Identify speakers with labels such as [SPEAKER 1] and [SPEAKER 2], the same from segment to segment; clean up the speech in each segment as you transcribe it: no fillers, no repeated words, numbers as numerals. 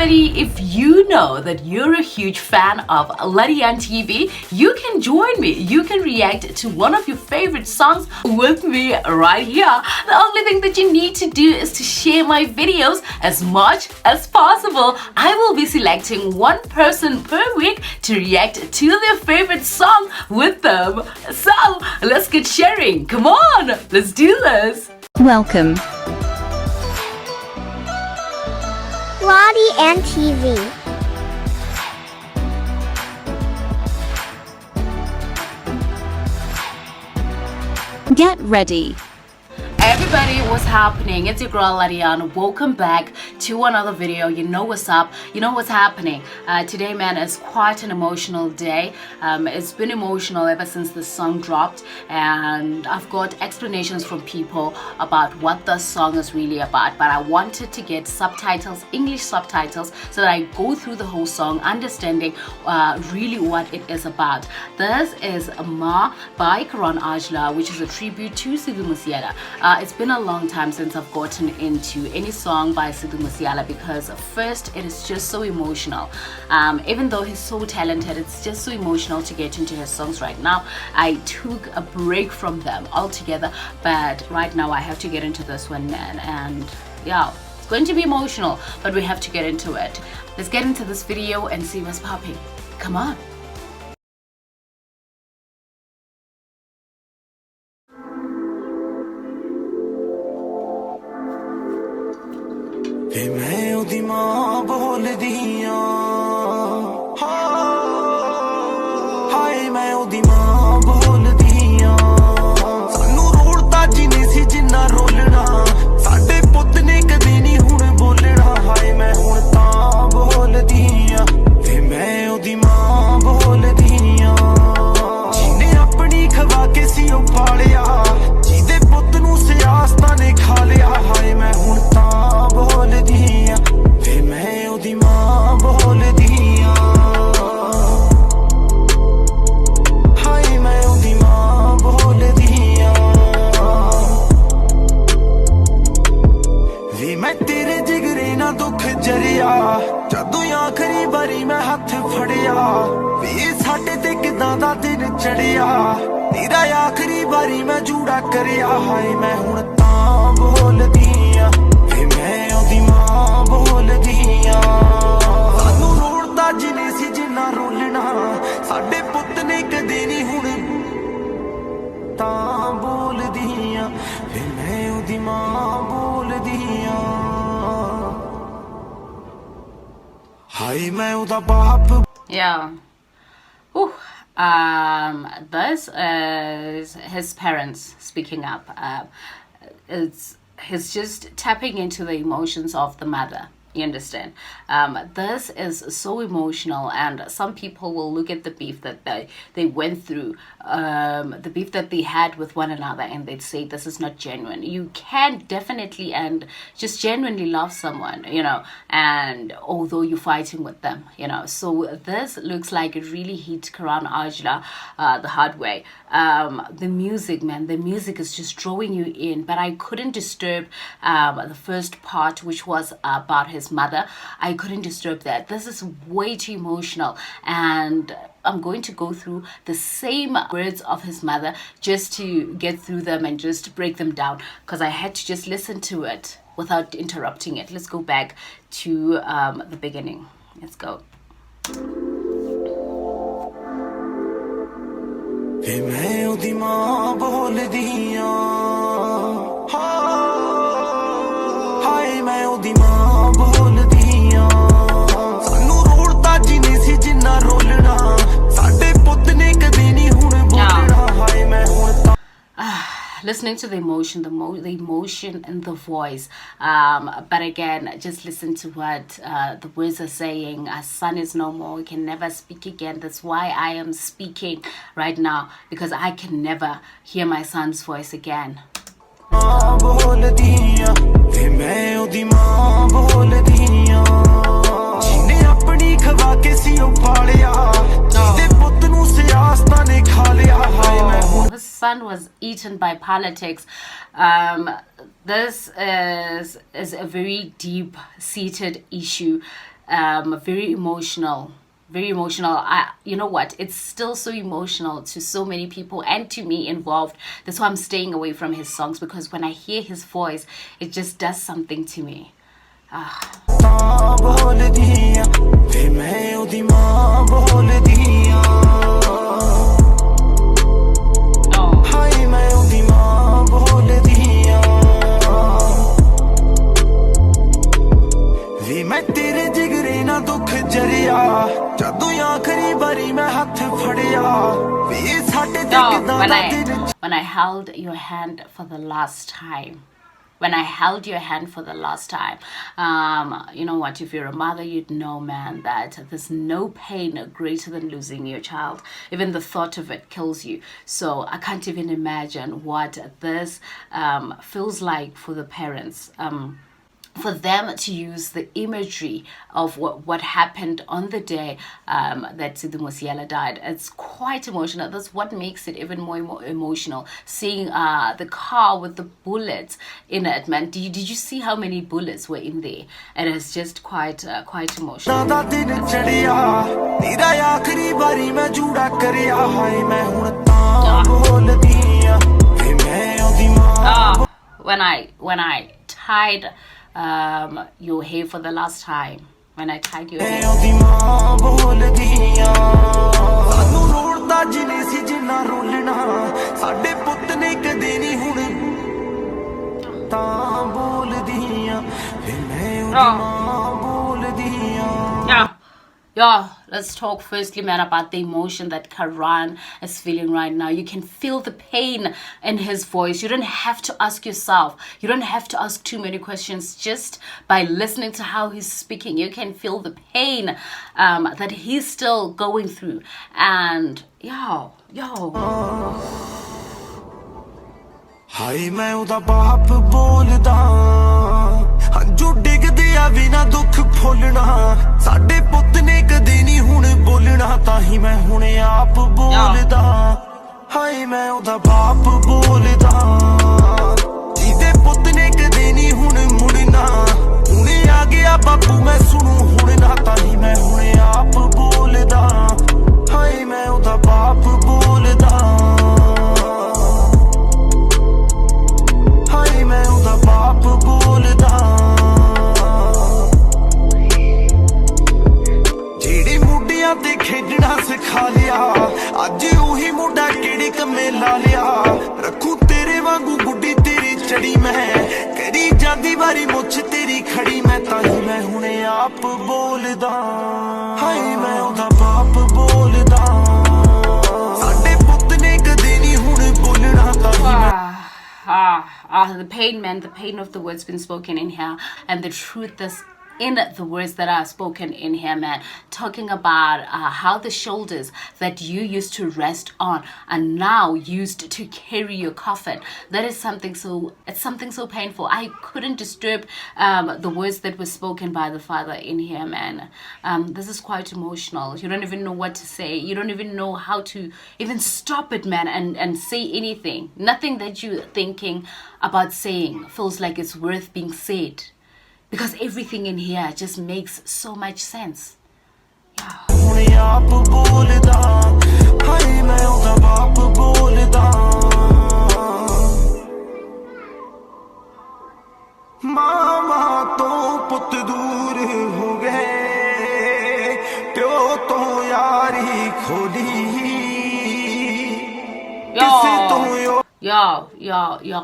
[SPEAKER 1] everybody, if you know that you're a huge fan of Ladi-Ann TV, you can join me. You can react to one of your favorite songs with me right here. The only thing that you need to do is to share my videos as much as possible. I will be selecting one person per week to react to their favorite song with them. So let's get sharing. Come on, let's do this.
[SPEAKER 2] Welcome.
[SPEAKER 3] Ladi-Ann TV.
[SPEAKER 2] Get ready.
[SPEAKER 1] Everybody, what's happening? It's your girl Ladi-Ann. Welcome back to another video. You know what's up, you know what's happening. Today, man, is quite an emotional day. It's been emotional ever since the song dropped, and I've got explanations from people about what the song is really about, but I wanted to get subtitles, English subtitles, so that I go through the whole song understanding really what it is about. This is MAA by KARAN AUJLA, which is a tribute to Sidhu. It's been a long time since I've gotten into any song by Sidhu because first, it is just so emotional. Even though he's so talented, it's just so emotional to get into his songs right now. I took a break from them altogether, but right now I have to get into this one, man. And yeah, it's going to be emotional, but we have to get into it. Let's get into this video and see what's popping. Come on.
[SPEAKER 4] वे मैं उदी मां बोलदी आ हाय मैं उदी मां बोलदी आ सानू रोड़दा जिने सी जिन्ना रोलना साडे पुੱਤ ने कदे नहीं हुण बोलना हाय मैं हुण तां बोलदी आ वे मैं उदी मां बोलदी आ जिने अपनी खवा के सी ओ पालिया जिदे पुੱਤ ਨੂੰ सियासतां ने खा लिया हाय मैं हुण तां बोलदी आ वे मैं उदी मां बोलदी आ हाय मैं उदी मां बोलदी आ वे मैं तेरे जिगरे ना दुख जरिया जदों आखरी बारी मैं हथ फड़िया वे साडे ते किदां दा दिन चढ़िया तेरा आखरी बारी मैं जूड़ा करिया हाय मैं हुण तां बोलदी आ वे मैं उदी मां बोलदी आ सानू रोड़दा जिने सी जिन्ना रोलना साडे पुੱਤ ने कदे नहीं हुण तां बोलदी आ वे मैं उदी मां बोलदी आ हाय मैं उदा बाप.
[SPEAKER 1] Yeah. Ooh. This is his parents speaking up. He's just tapping into the emotions of the mother. You understand? This is so emotional, and some people will look at the beef that they went through, the beef that they had with one another, and they'd say this is not genuine. You can definitely and just genuinely love someone, you know, and although you're fighting with them, you know. So this looks like it really hit KARAN AUJLA the hard way. The music, man, the music is just drawing you in, but I couldn't disturb the first part, which was about his mother. I couldn't disturb that. This is way too emotional, and I'm going to go through the same words of his mother just to get through them and just break them down, because I had to just listen to it without interrupting it. Let's go back to the beginning. Let's go.
[SPEAKER 4] वे मैं उदी मां बोलदी आ हाय मैं उदी मां बोलदी आ सानू रोड़दा जिने सी जिन्ना रोलना साडे पुੱਤ ने कदे नहीं हुण बोलना हाय मैं हुण तां.
[SPEAKER 1] Listening to the emotion, the emotion in the voice, but again, just listen to what the words are saying. Our son is no more, we can never speak again. That's why I am speaking right now, because I can never hear my son's voice again.
[SPEAKER 4] वे मैं उदी मां बोलदी आ जिने अपनी खवा के सी ओ पालिया जिदे पुੱਤ ਨੂੰ सियासतां ने खा लिया हाय मैं हुण.
[SPEAKER 1] His son was eaten by politics. This is a very deep-seated issue very emotional. Very emotional. You know what? It's still so emotional to so many people and to me involved. That's why I'm staying away from his songs, because when I hear his voice, it just does something to me. When I held your hand for the last time. When I held your hand for the last time. You know what? If you're a mother, you'd know, man, that there's no pain greater than losing your child. Even the thought of it kills you. So I can't even imagine what this feels like for the parents. For them to use the imagery of what happened on the day that Sidhu died. It's quite emotional. That's what makes it even more emotional. Seeing the car with the bullets in it, man. Did you see how many bullets were in there? And it's just quite emotional. When I tied your hair for the last time. When I tied your hair. Yeah, let's talk firstly, man, about the emotion that Karan is feeling right now. You can feel the pain in his voice. You don't have to ask yourself. You don't have to ask too many questions. Just by listening to how he's speaking, you can feel the pain that he's still going through. And, yo.
[SPEAKER 4] हाय मैं उदा बाप बोलदा हंजू डिगदे आ बिना दुख फुलना साडे पुत ने कदे नहीं हुण बोलना ताही मैं हुणे आप बोलदा हाय मैं उदा बाप बोलदा जीदे पुत ने कदे नहीं हुण मुड़ना हुणे आ गया बापू मैं सुनू हुण ना ताही मैं हुणे आप बोलदा हाय मैं उदा बाप बोलदा मैं उदा बाप बोलदा जेड़े मुंडियां ते खेडना सिखा लिया अज उही मुंडा केड़े कम्मे ला लिया रखू तेरे वांगू गुड्डी तेरी चढ़ी मैं करी जांदी वारी मुछ तेरी खड़ी मैं ताही मैं हुणे आप बोलदा हाय मैं उदा बाप बोलदा साडे पुत ने कदे नहीं हुण बोलना ताही मैं
[SPEAKER 1] the pain, man, the pain of the words been spoken in here, and the truth is in the words that are spoken in here, man. Talking about how the shoulders that you used to rest on are now used to carry your coffin. That is something so painful. I couldn't disturb the words that were spoken by the father in here, man. This is quite emotional. You don't even know what to say. You don't even know how to even stop it, man, and say anything. Nothing that you're thinking about saying feels like it's worth being said. Because everything in here just makes so much sense.
[SPEAKER 4] मामा तो पुत दूर हो गए प्यो तो यारी खोली
[SPEAKER 1] Yo.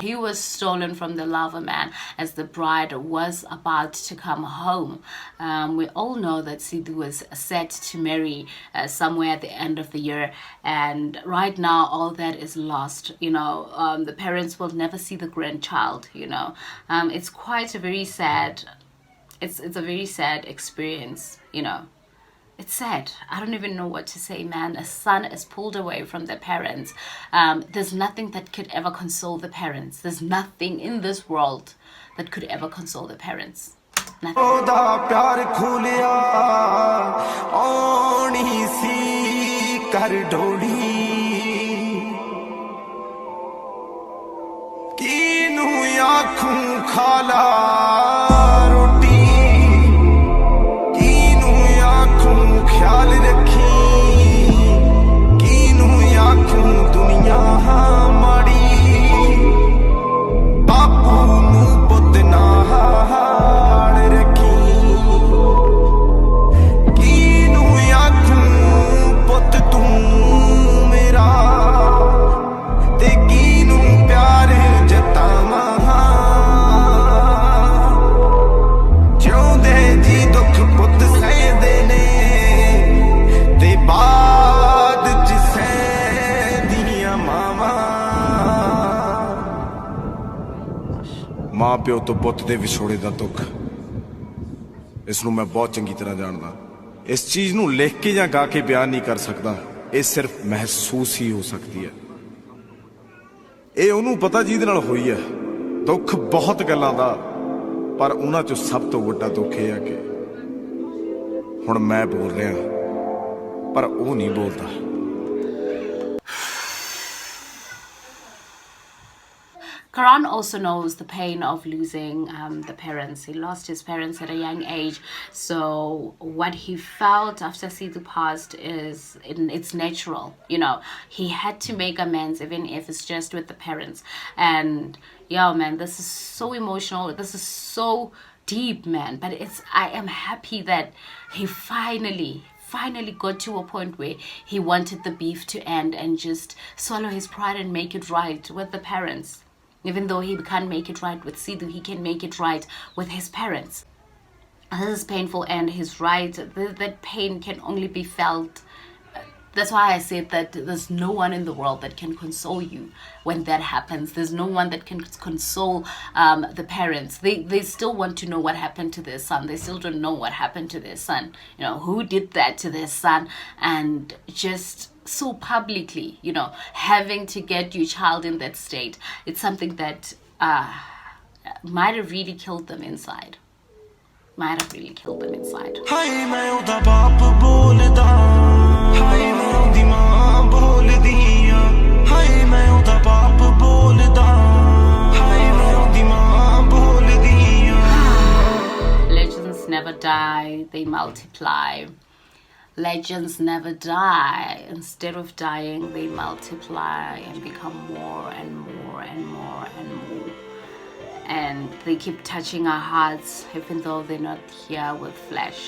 [SPEAKER 1] He was stolen from the lover, man, as the bride was about to come home. We all know that Sidhu was set to marry somewhere at the end of the year, and right now all that is lost. You know, the parents will never see the grandchild. You know, it's quite a very sad. It's a very sad experience. You know. It's sad. I don't even know what to say, man. A son is pulled away from their parents. There's nothing that could ever console the parents. There's nothing in this world that could ever console the parents. Nothing.
[SPEAKER 3] ਮਾਂ ਪਿਓ ਤੋਂ ਪੁੱਤ ਦੇ ਵਿਛੋੜੇ ਦਾ ਦੁੱਖ ਇਸ ਨੂੰ ਮੈਂ ਬਹੁਤ ਚੰਗੀ ਤਰ੍ਹਾਂ ਜਾਣਦਾ। ਇਸ ਚੀਜ਼ ਨੂੰ ਲਿਖ ਕੇ ਜਾਂ ਗਾ ਕੇ ਬਿਆਨ ਨਹੀਂ ਕਰ ਸਕਦਾ, ਇਹ ਸਿਰਫ ਮਹਿਸੂਸ ਹੀ ਹੋ ਸਕਦੀ ਹੈ। ਇਹ ਉਹਨੂੰ ਪਤਾ ਜਿਹਦੇ ਨਾਲ ਹੋਈ ਹੈ। ਦੁੱਖ ਬਹੁਤ ਗੱਲਾਂ ਦਾ, ਪਰ ਉਹਨਾਂ ਚੋਂ ਸਭ ਤੋਂ ਵੱਡਾ ਦੁੱਖ ਇਹ ਹੈ ਕਿ ਹੁਣ ਮੈਂ ਬੋਲ ਰਿਹਾ ਪਰ ਉਹ ਨਹੀਂ ਬੋਲਦਾ।
[SPEAKER 1] Karan also knows the pain of losing the parents. He lost his parents at a young age. So what he felt after Sidhu passed it's natural. You know, he had to make amends, even if it's just with the parents. And yeah, man, this is so emotional. This is so deep, man. But I am happy that he finally got to a point where he wanted the beef to end and just swallow his pride and make it right with the parents. Even though he can't make it right with Sidhu, he can make it right with his parents. This is painful and he's right. That pain can only be felt. That's why I said that there's no one in the world that can console you when that happens. There's no one that can console the parents. They still want to know what happened to their son. They still don't know what happened to their son. You know, who did that to their son, and just so publicly, you know, having to get your child in that state. It's something that might have really killed them inside. Might have really killed them inside.
[SPEAKER 4] ਹਾਏ ਮੈਂ ਉਹਦਾ ਬਾਪ ਬੋਲਦਾ, ਹਾਏ ਮੈਂ ਉਹਦੀ ਮਾਂ ਬੋਲਦੀ ਆ, ਹਾਏ ਮੈਂ ਉਹਦਾ ਬਾਪ ਬੋਲਦਾ, ਹਾਏ ਮੈਂ ਉਹਦੀ ਮਾਂ ਬੋਲਦੀ ਆ।
[SPEAKER 1] Legends never die, they multiply. Legends never die. Instead of dying, they multiply and become more and more and more and more. And they keep touching our hearts, even though they're not here with flesh.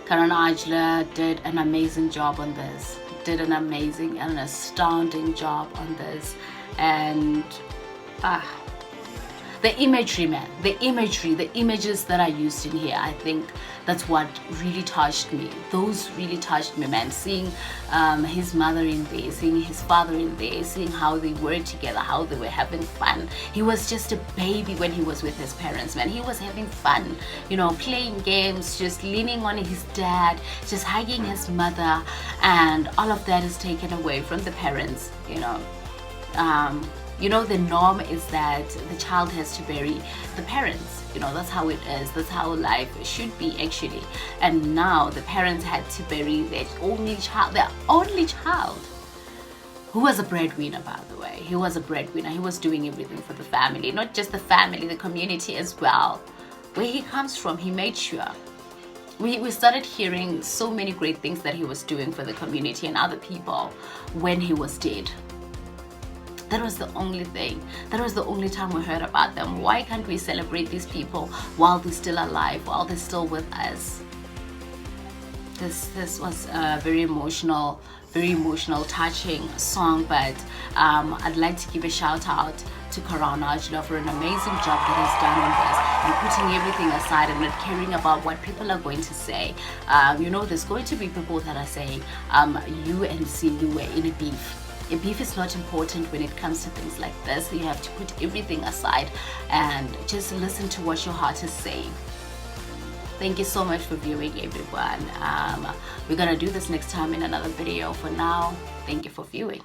[SPEAKER 1] Karan AUJLA did an amazing job on this. Did an amazing and astounding job on this. And the imagery, man, the images that are used in here, I think that's what really touched me. Those really touched me, man. Seeing his mother in there, seeing his father in there, seeing how they were together, how they were having fun. He was just a baby when he was with his parents, man. He was having fun, you know, playing games, just leaning on his dad, just hugging his mother, and all of that is taken away from the parents, you know. You know, the norm is that the child has to bury the parents. You know, that's how it is. That's how life should be, actually. And now the parents had to bury their only child, who was a breadwinner, by the way. He was a breadwinner. He was doing everything for the family. Not just the family, the community as well. Where he comes from, he made sure. We started hearing so many great things that he was doing for the community and other people when he was dead. That was the only thing. That was the only time we heard about them. Why can't we celebrate these people while they're still alive, while they're still with us? This was a very emotional, touching song. But I'd like to give a shout out to Karan AUJLA for an amazing job that he's done on this, and putting everything aside and not caring about what people are going to say. You know, there's going to be people that are saying you and Sidhu were in a beef. A beef is not important when it comes to things like this. You have to put everything aside and just listen to what your heart is saying. Thank you so much for viewing, everyone. We're gonna do this next time in another video. For now, thank you for viewing.